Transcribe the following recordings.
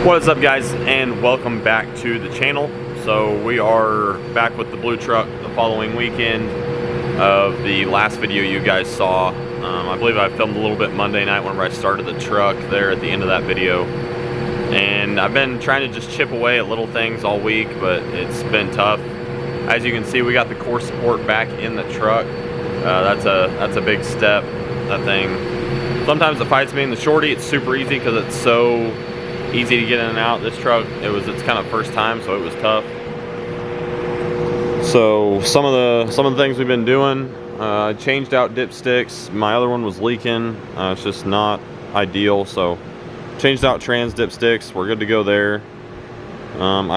What is up, guys, and welcome back to the channel. So we are back with the blue truck the following weekend of the last video you guys saw. I believe I filmed a little bit Monday night whenever I started the truck there at the end of that video. And I've been trying to just chip away at little things all week, but it's been tough. As you can see, we got the core support back in the truck. That's a big step, that thing. Sometimes it fights me in the shorty. It's super easy because it's so easy to get in and out. This truck, it's kind of first time, so it was tough. So some of the things we've been doing, I changed out dipsticks. My other one was leaking. It's just not ideal, so changed out trans dipsticks. We're good to go there.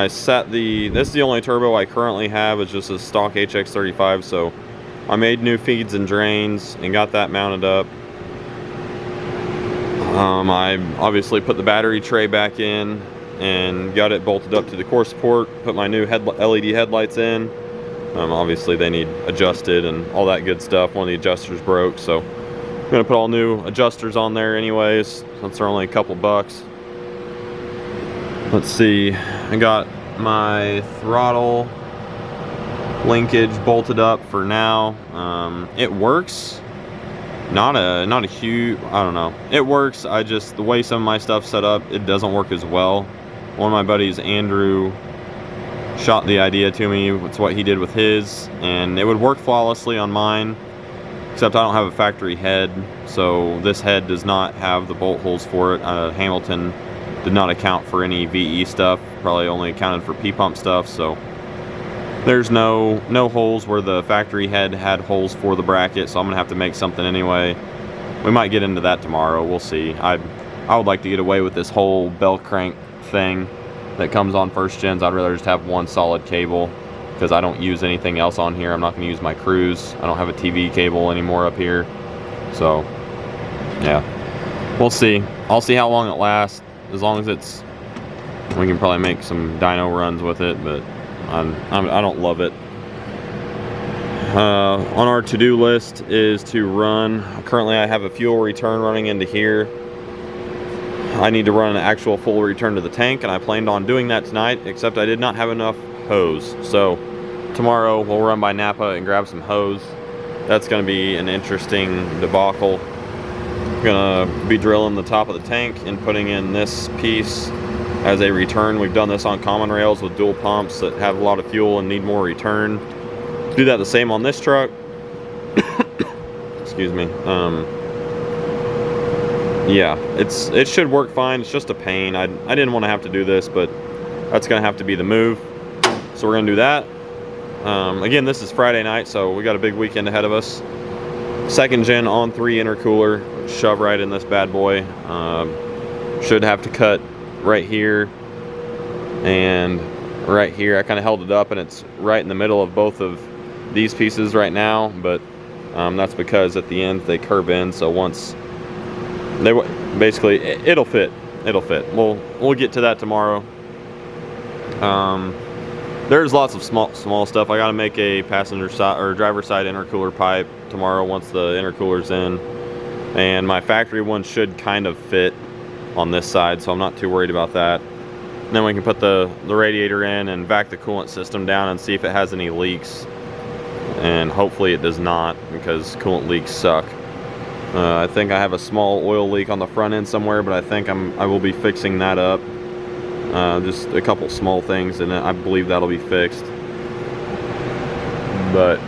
This is the only turbo I currently have. It's just a stock HX35, so I made new feeds and drains and got that mounted up. I obviously put the battery tray back in and got it bolted up to the core support, put my new LED headlights in. Obviously they need adjusted and all that good stuff. One of the adjusters broke, so I'm gonna put all new adjusters on there anyways, since they're only a couple bucks. Let's see, I got my throttle linkage bolted up for now. It works. Not a huge, I don't know. It works. The way some of my stuff's set up, it doesn't work as well. One of my buddies, Andrew, shot the idea to me. It's what he did with his, and it would work flawlessly on mine, except I don't have a factory head, so this head does not have the bolt holes for it. Hamilton did not account for any VE stuff, probably only accounted for P-pump stuff, so there's no holes where the factory head had holes for the bracket, so I'm gonna have to make something anyway. We might get into that tomorrow, we'll see. I would like to get away with this whole bell crank thing that comes on first gens. I'd rather just have one solid cable, because I don't use anything else on here. I'm not gonna use my cruise. I don't have a TV cable anymore up here. So, yeah, we'll see. I'll see how long it lasts. As long as we can probably make some dyno runs with it, but I don't love it. On our to-do list is to run. Currently I have a fuel return running into here. I need to run an actual full return to the tank, and I planned on doing that tonight, except I did not have enough hose. So tomorrow we'll run by Napa and grab some hose. That's going to be an interesting debacle. I'm gonna be drilling the top of the tank and putting in this piece as a return. We've done this on common rails with dual pumps that have a lot of fuel and need more return. Do that the same on this truck. Excuse me. Yeah, it should work fine. It's just a pain. I didn't want to have to do this, but that's gonna have to be the move. So we're gonna do that. Again, this is Friday night, so we got a big weekend ahead of us. Second gen on 3 intercooler, shove right in this bad boy. Should have to cut right here and right here. I kind of held it up and it's right in the middle of both of these pieces right now, but that's because at the end they curve in, so once they basically it'll fit. We'll get to that tomorrow. There's lots of small stuff. I got to make a passenger side or driver side intercooler pipe tomorrow once the intercooler's in, and my factory one should kind of fit on this side, so I'm not too worried about that. And then we can put the radiator in and vac the coolant system down and see if it has any leaks, and hopefully it does not, because coolant leaks suck. I think I have a small oil leak on the front end somewhere, but I think I will be fixing that up. Just a couple small things, and I believe that'll be fixed. But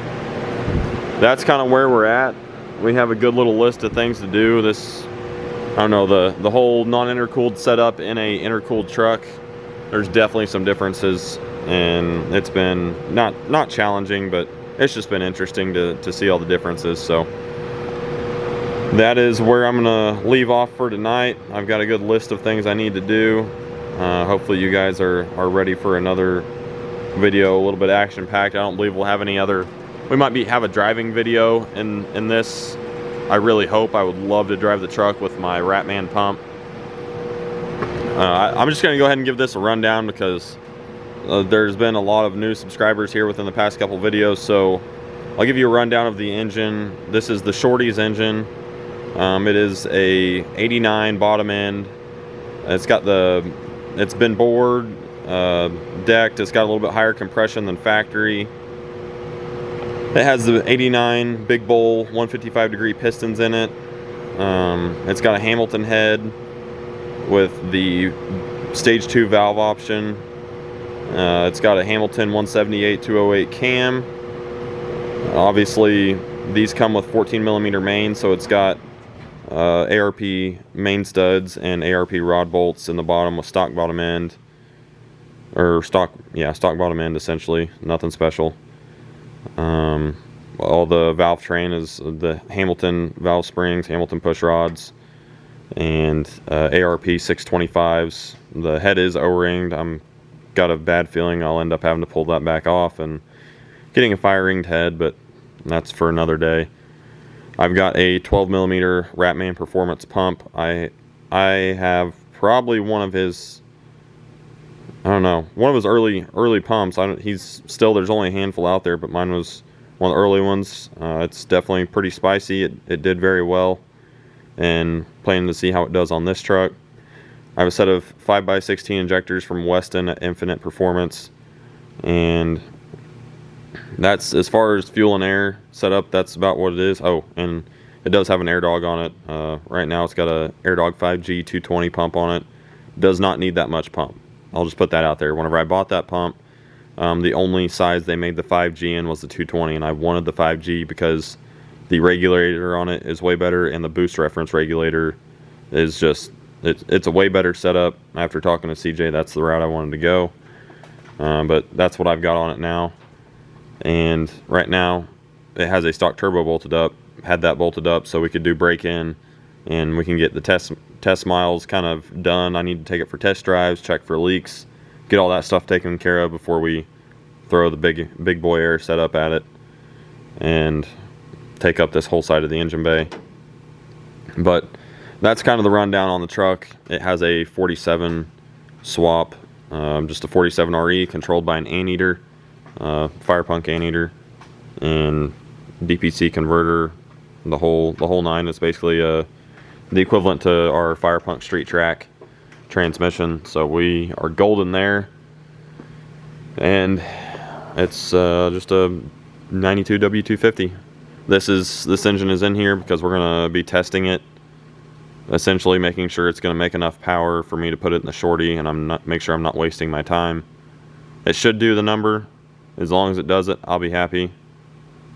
that's kind of where we're at. We have a good little list of things to do. I don't know, the whole non-intercooled setup in a intercooled truck, there's definitely some differences, and it's been not challenging, but it's just been interesting to see all the differences. So that is where I'm gonna leave off for tonight. I've got a good list of things I need to do. Hopefully you guys are ready for another video, a little bit action-packed. I don't believe we'll have any other. We might have a driving video in this. I really hope. I would love to drive the truck with my Ratman pump. I'm just going to go ahead and give this a rundown because there's been a lot of new subscribers here within the past couple videos. So I'll give you a rundown of the engine. This is the Shorty's engine. It is a 89 bottom end. It's got the it's been bored, decked. It's got a little bit higher compression than factory. It has the 89 big bowl 155 degree pistons in it. It's got a Hamilton head with the stage 2 valve option. It's got a Hamilton 178-208 cam. Obviously these come with 14mm main, so it's got ARP main studs and ARP rod bolts in the bottom with stock bottom end, or stock bottom end, essentially nothing special. All the valve train is the Hamilton valve springs, Hamilton push rods, and ARP 625s. The head is O-ringed. I'm got a bad feeling I'll end up having to pull that back off and getting a fire ringed head, but that's for another day. I've got a 12mm Ratman Performance pump. I have probably one of his, I don't know, one of his early pumps. He's still, there's only a handful out there, but mine was one of the early ones. It's definitely pretty spicy. It did very well, and planning to see how it does on this truck. I have a set of 5x16 injectors from Weston at Infinite Performance, and that's, as far as fuel and air setup, that's about what it is. Oh, and it does have an air dog on it. Right now it's got a air dog 5G 220 pump on it. Does not need that much pump. I'll just put that out there. Whenever I bought that pump, the only size they made the 5G in was the 220, and I wanted the 5G because the regulator on it is way better, and the boost reference regulator is just, it's a way better setup. After talking to CJ, that's the route I wanted to go. But that's what I've got on it now. And right now it has a stock turbo bolted up. Had that bolted up so we could do break-in, and we can get the test miles kind of done. I need to take it for test drives, check for leaks, get all that stuff taken care of before we throw the big boy air setup at it and take up this whole side of the engine bay. But that's kind of the rundown on the truck. It has a 47 swap, just a 47 RE controlled by an anteater, Firepunk anteater, and DPC converter, the whole nine. Is basically the equivalent to our Firepunk Street Track transmission. So we are golden there, and it's just a 92 W250. This engine is in here because we're gonna be testing it, essentially making sure it's gonna make enough power for me to put it in the shorty, and make sure I'm not wasting my time. It should do the number. As long as it does it, I'll be happy,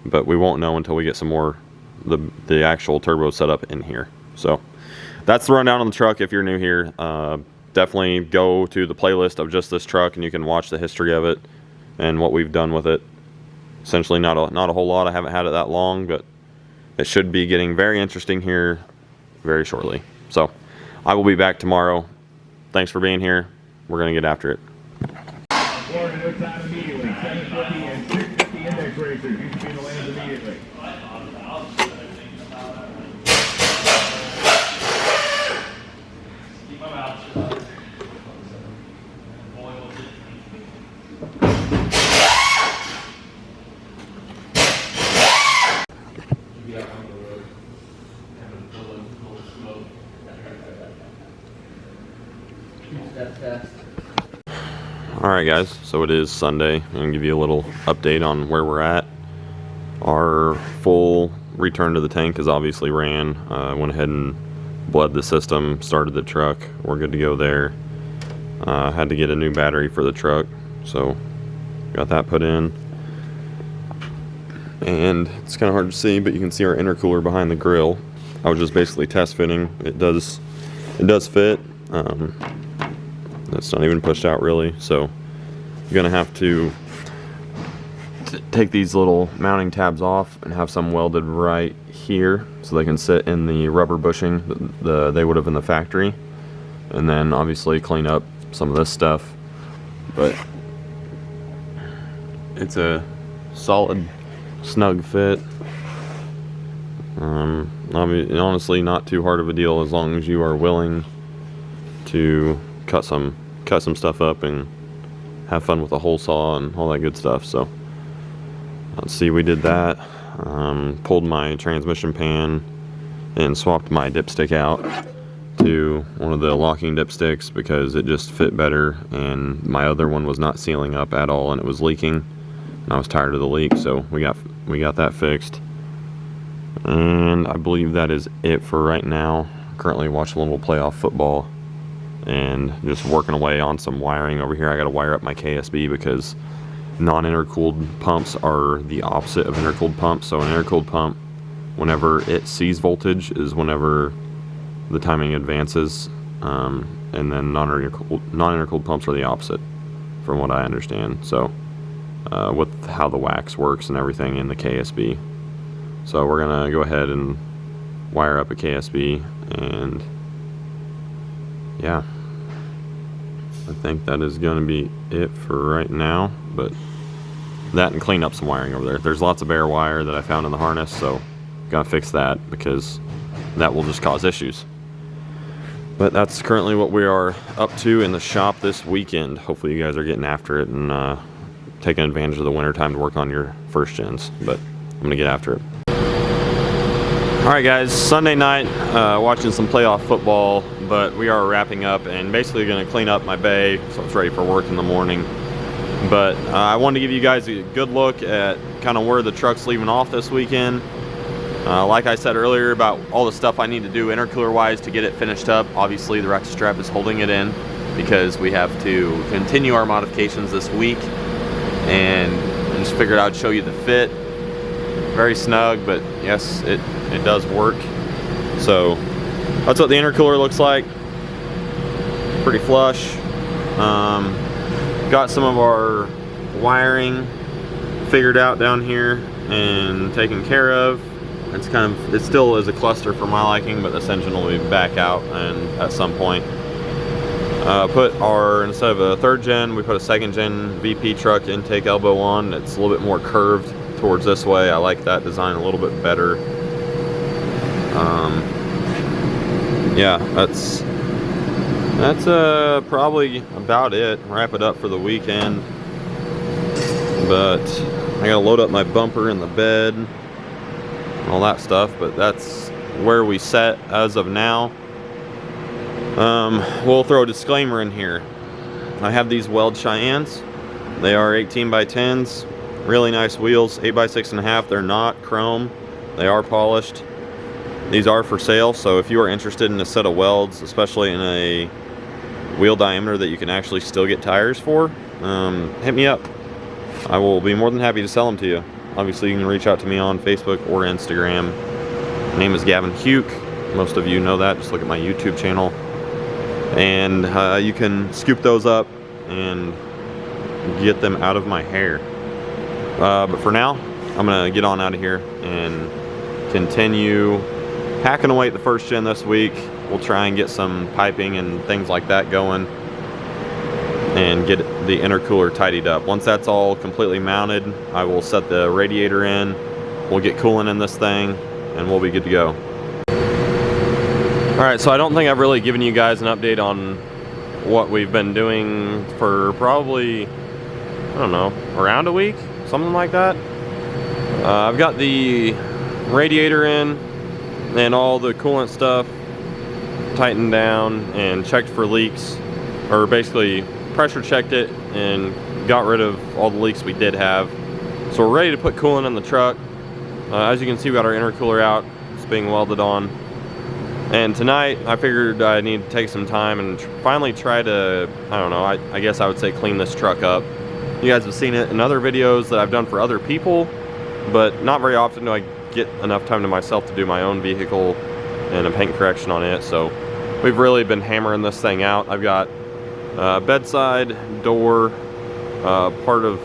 but we won't know until we get some more the actual turbo setup in here. So that's the rundown on the truck. If you're new here, definitely go to the playlist of just this truck, and you can watch the history of it and what we've done with it. Essentially not a whole lot. I haven't had it that long, but it should be getting very interesting here very shortly. So I will be back tomorrow. Thanks for being here. We're gonna get after it. Immediately, 750 and 650 index racers. You should be in the lanes immediately. Alright guys, so it is Sunday. I'm going to give you a little update on where we're at. Our full return to the tank is obviously ran. Went ahead and bled the system, started the truck. We're good to go there. Had to get a new battery for the truck, so got that put in. And it's kind of hard to see, but you can see our intercooler behind the grill. I was just basically test fitting. It does fit. It's not even pushed out really, so you're gonna have to take these little mounting tabs off and have some welded right here so they can sit in the rubber bushing that they would have in the factory, and then obviously clean up some of this stuff. But it's a solid, snug fit. I mean, honestly, not too hard of a deal as long as you are willing to cut some stuff up and have fun with a hole saw and all that good stuff. So let's see, we did that. Pulled my transmission pan and swapped my dipstick out to one of the locking dipsticks because it just fit better, and my other one was not sealing up at all and it was leaking, and I was tired of the leak, so we got that fixed. And I believe that is it for right now. Currently watching a little playoff football and just working away on some wiring over here. I got to wire up my KSB because non-intercooled pumps are the opposite of intercooled pumps. So an intercooled pump, whenever it sees voltage, is whenever the timing advances, and then non-intercooled pumps are the opposite, from what I understand. So with how the wax works and everything in the KSB. So we're gonna go ahead and wire up a KSB, and yeah, I think that is gonna be it for right now. But that and clean up some wiring over there. There's lots of bare wire that I found in the harness, so gotta fix that because that will just cause issues. But that's currently what we are up to in the shop this weekend. Hopefully you guys are getting after it and taking advantage of the winter time to work on your first gens, but I'm gonna get after it. Alright guys, Sunday night, watching some playoff football, but we are wrapping up and basically going to clean up my bay so it's ready for work in the morning. But I wanted to give you guys a good look at kind of where the truck's leaving off this weekend. Like I said earlier about all the stuff I need to do intercooler wise to get it finished up. Obviously the Rex strap is holding it in because we have to continue our modifications this week, and I just figured I'd show you the fit. Very snug, but yes, it does work. So that's what the intercooler looks like. Pretty flush. Got some of our wiring figured out down here and taken care of. It still is a cluster for my liking, but this engine will be back out and at some point. Instead of a 3rd gen, we put a 2nd gen VP truck intake elbow on. It's a little bit more curved towards this way. I like that design a little bit better. Yeah, that's probably about it. Wrap it up for the weekend. But I gotta load up my bumper in the bed and all that stuff, but that's where we set as of now. We'll throw a disclaimer in here. I have these Weld Cheyennes. They are 18 by 10s, really nice wheels, 8 by 6.5. They're not chrome, they are polished. These are for sale, so if you are interested in a set of welds, especially in a wheel diameter that you can actually still get tires for, hit me up. I will be more than happy to sell them to you. Obviously you can reach out to me on Facebook or Instagram. My name is Gavin Huke. Most of you know that, just look at my YouTube channel. And you can scoop those up and get them out of my hair. But for now, I'm gonna get on out of here and continue hacking away at the 1st gen this week. We'll try and get some piping and things like that going and get the intercooler tidied up. Once that's all completely mounted, I will set the radiator in, we'll get coolant in this thing, and we'll be good to go. Alright, so I don't think I've really given you guys an update on what we've been doing for probably, I don't know, around a week? Something like that. I've got the radiator in and all the coolant stuff tightened down and checked for leaks, or basically pressure checked it and got rid of all the leaks we did have. So we're ready to put coolant in the truck. As you can see, we got our intercooler out. It's being welded on. And tonight I figured I need to take some time and finally try to, I don't know, I guess I would say clean this truck up. You guys have seen it in other videos that I've done for other people, but not very often do I get enough time to myself to do my own vehicle and a paint correction on it. So we've really been hammering this thing out. I've got bedside door, part of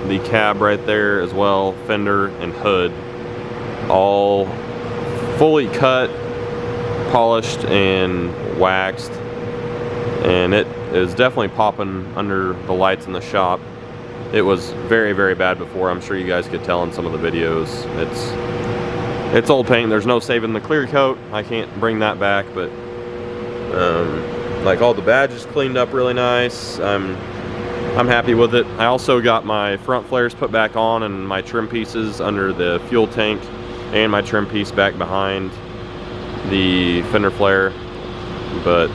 the cab right there as well, fender and hood, all fully cut, polished and waxed, and it is definitely popping under the lights in the shop. It was very, very bad before. I'm sure you guys could tell in some of the videos. It's old paint. There's no saving the clear coat. I can't bring that back, but like all the badges cleaned up really nice. I'm happy with it. I also got my front flares put back on and my trim pieces under the fuel tank and my trim piece back behind the fender flare. but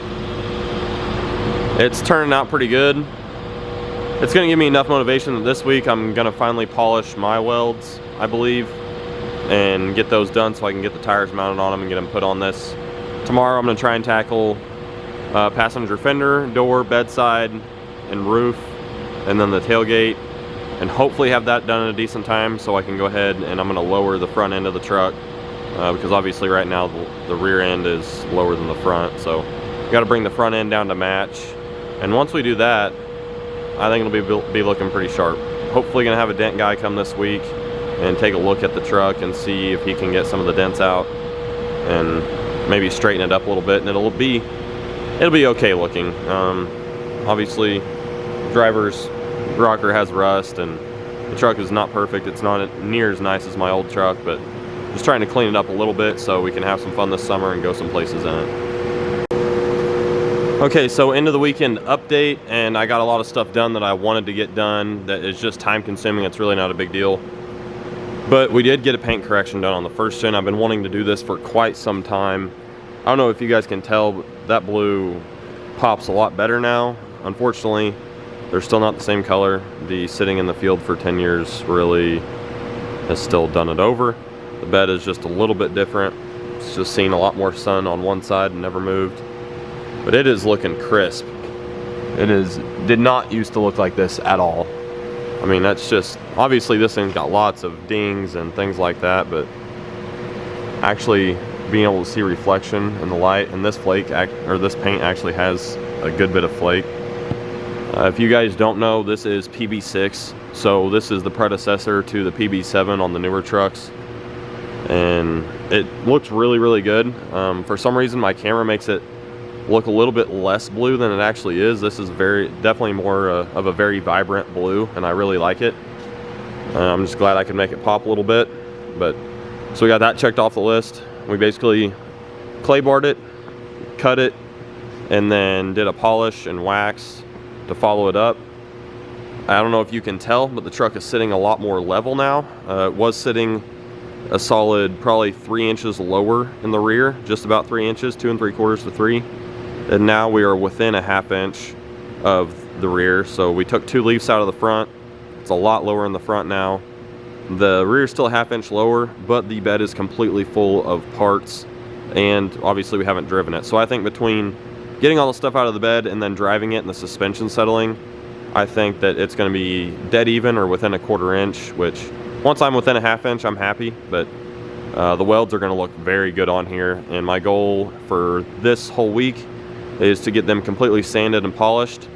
it's turning out pretty good. It's gonna give me enough motivation that this week I'm gonna finally polish my welds, I believe, and get those done so I can get the tires mounted on them and get them put on this. Tomorrow I'm gonna try and tackle passenger fender, door, bedside, and roof, and then the tailgate, and hopefully have that done in a decent time so I can go ahead and I'm gonna lower the front end of the truck because obviously right now the rear end is lower than the front, so you gotta bring the front end down to match. And once we do that, I think it'll be looking pretty sharp. Hopefully gonna have a dent guy come this week and take a look at the truck and see if he can get some of the dents out and maybe straighten it up a little bit, and it'll be okay looking. Obviously driver's rocker has rust and the truck is not perfect. It's not near as nice as my old truck, but just trying to clean it up a little bit so we can have some fun this summer and go some places in it. Okay, so end of the weekend update, and I got a lot of stuff done that I wanted to get done that is just time consuming. It's really not a big deal. But we did get a paint correction done on the first gen. I've been wanting to do this for quite some time. I don't know if you guys can tell, but that blue pops a lot better now. Unfortunately, they're still not the same color. The sitting in the field for 10 years really has still done it over. The bed is just a little bit different. It's just seen a lot more sun on one side and never moved. But it is looking crisp. Did not used to look like this at all. I mean, that's just, obviously this thing's got lots of dings and things like that, but actually being able to see reflection in the light, and this this paint actually has a good bit of flake. If you guys don't know, this is PB6, so this is the predecessor to the PB7 on the newer trucks, and it looks really, really good. For some reason, my camera makes it look a little bit less blue than it actually is. This is definitely more of a very vibrant blue, and I really like it. I'm just glad I could make it pop a little bit. But so we got that checked off the list. We basically clay barred it, cut it, and then did a polish and wax to follow it up. I don't know if you can tell, but the truck is sitting a lot more level now. It was sitting a solid probably 3 inches lower in the rear, just about 3 inches, 2 3/4 to 3. And now we are within a 1/2 inch of the rear. So we took 2 leaves out of the front. It's a lot lower in the front now. The rear is still a 1/2 inch lower, but the bed is completely full of parts, and obviously we haven't driven it. So I think between getting all the stuff out of the bed and then driving it and the suspension settling, I think that it's going to be dead even or within a 1/4 inch, which once I'm within a 1/2 inch, I'm happy. But the welds are going to look very good on here, and my goal for this whole week is to get them completely sanded and polished,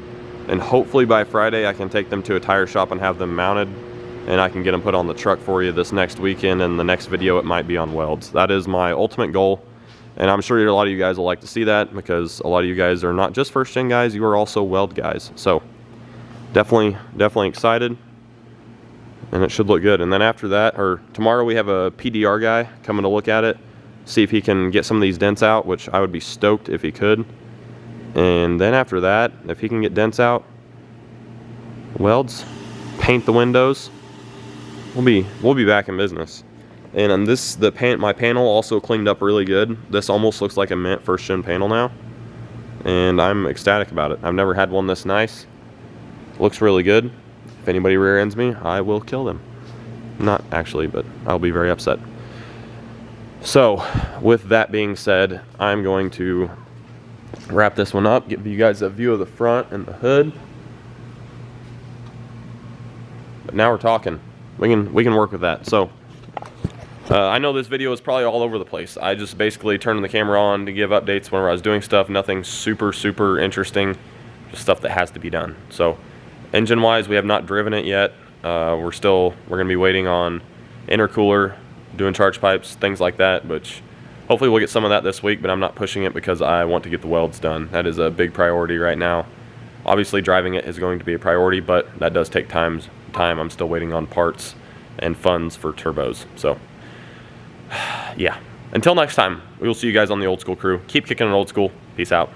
and hopefully by Friday I can take them to a tire shop and have them mounted, and I can get them put on the truck for you this next weekend, and the next video it might be on welds. That is my ultimate goal, and I'm sure a lot of you guys will like to see that, because a lot of you guys are not just first gen guys, you are also weld guys. So definitely excited, and it should look good. And then after that, or tomorrow, we have a PDR guy coming to look at it, see if he can get some of these dents out, which I would be stoked if he could. And then after that, if he can get dents out, welds, paint the windows, we'll be back in business. And on this, my panel also cleaned up really good. This almost looks like a mint first gen panel now, and I'm ecstatic about it. I've never had one this nice. Looks really good. If anybody rear ends me, I will kill them. Not actually, but I'll be very upset. So with that being said, I'm going to wrap this one up, give you guys a view of the front and the hood. But now we're talking. We can work with that. So I know this video is probably all over the place. I just basically turned the camera on to give updates whenever I was doing stuff. Nothing super interesting, just stuff that has to be done. So engine wise, we have not driven it yet. We're gonna be waiting on intercooler, doing charge pipes, things like that, which hopefully we'll get some of that this week, but I'm not pushing it because I want to get the welds done. That is a big priority right now. Obviously driving it is going to be a priority, but that does take time. I'm still waiting on parts and funds for turbos. So yeah, until next time, we will see you guys on the Old School Crew. Keep kicking it old school. Peace out.